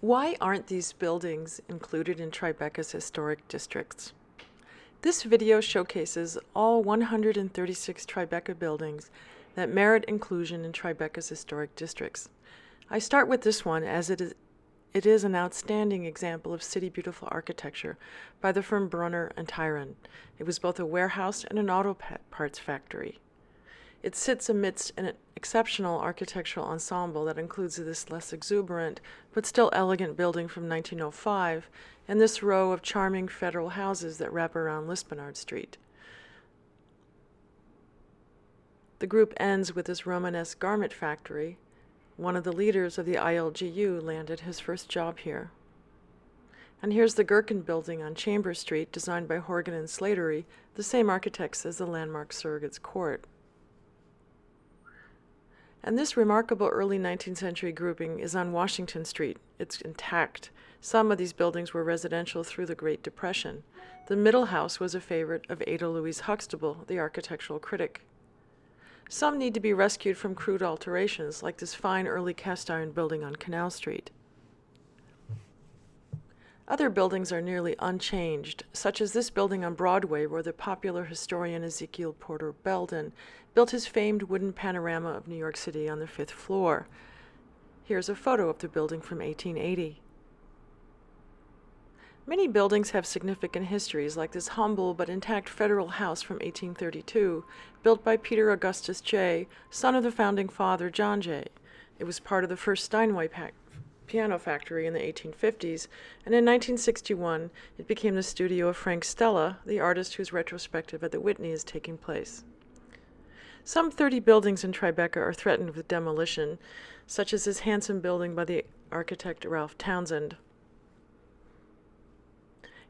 Why aren't these buildings included in Tribeca's historic districts? This video showcases all 136 Tribeca buildings that merit inclusion in Tribeca's historic districts. I start with this one as it is an outstanding example of city beautiful architecture by the firm Brunner and Tyron. It was both a warehouse and an auto parts factory. It sits amidst an exceptional architectural ensemble that includes this less exuberant but still elegant building from 1905 and this row of charming federal houses that wrap around Lispenard Street. The group ends with this Romanesque garment factory. One of the leaders of the ILGU landed his first job here. And here's the Gherkin building on Chambers Street, designed by Horgan and Slattery, the same architects as the landmark Surrogates Court. And this remarkable early 19th century grouping is on Washington Street. It's intact. Some of these buildings were residential through the Great Depression. The middle house was a favorite of Ada Louise Huxtable, the architectural critic. Some need to be rescued from crude alterations, like this fine early cast iron building on Canal Street. Other buildings are nearly unchanged, such as this building on Broadway where the popular historian Ezekiel Porter Belden built his famed wooden panorama of New York City on the 5th floor. Here's a photo of the building from 1880. Many buildings have significant histories, like this humble but intact federal house from 1832, built by Peter Augustus Jay, son of the founding father John Jay. It was part of the first Steinway piano factory in the 1850s, and in 1961 it became the studio of Frank Stella, the artist whose retrospective at the Whitney is taking place. Some 30 buildings in Tribeca are threatened with demolition, such as this handsome building by the architect Ralph Townsend.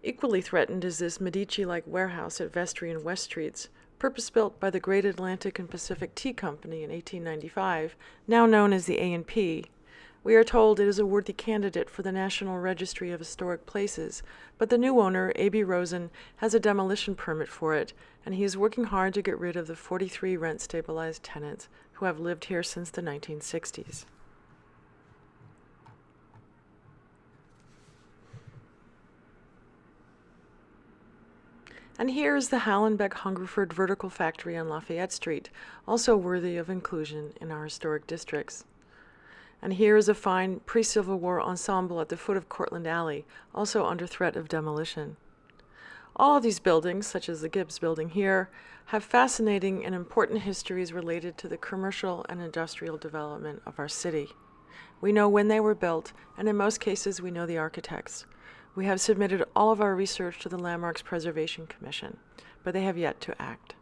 Equally threatened is this Medici-like warehouse at Vestry and West Streets, purpose-built by the Great Atlantic and Pacific Tea Company in 1895, now known as the A&P. We are told it is a worthy candidate for the National Registry of Historic Places, but the new owner, A.B. Rosen, has a demolition permit for it, and he is working hard to get rid of the 43 rent-stabilized tenants who have lived here since the 1960s. And here is the Hallenbeck-Hungerford vertical factory on Lafayette Street, also worthy of inclusion in our historic districts. And here is a fine pre-Civil War ensemble at the foot of Cortlandt Alley, also under threat of demolition. All of these buildings, such as the Gibbs building here, have fascinating and important histories related to the commercial and industrial development of our city. We know when they were built, and in most cases we know the architects. We have submitted all of our research to the Landmarks Preservation Commission, but they have yet to act.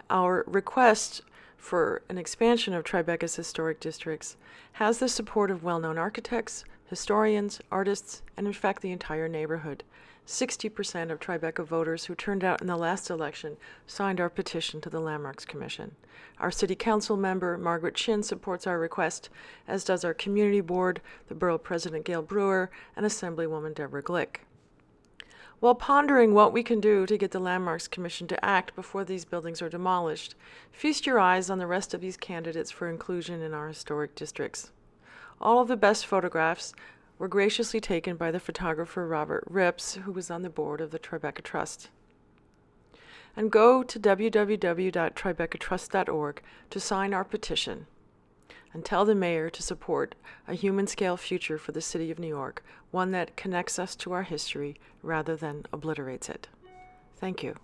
Our request for an expansion of Tribeca's historic districts has the support of well-known architects, historians, artists, and in fact the entire neighborhood. 60% of Tribeca voters who turned out in the last election signed our petition to the Landmarks Commission. Our City Council member, Margaret Chin, supports our request, as does our Community Board, the Borough President Gail Brewer, and Assemblywoman Deborah Glick. While pondering what we can do to get the Landmarks Commission to act before these buildings are demolished, feast your eyes on the rest of these candidates for inclusion in our historic districts. All of the best photographs were graciously taken by the photographer Robert Rips, who was on the board of the Tribeca Trust. And go to www.tribecatrust.org to sign our petition and tell the mayor to support a human-scale future for the city of New York, one that connects us to our history rather than obliterates it. Thank you.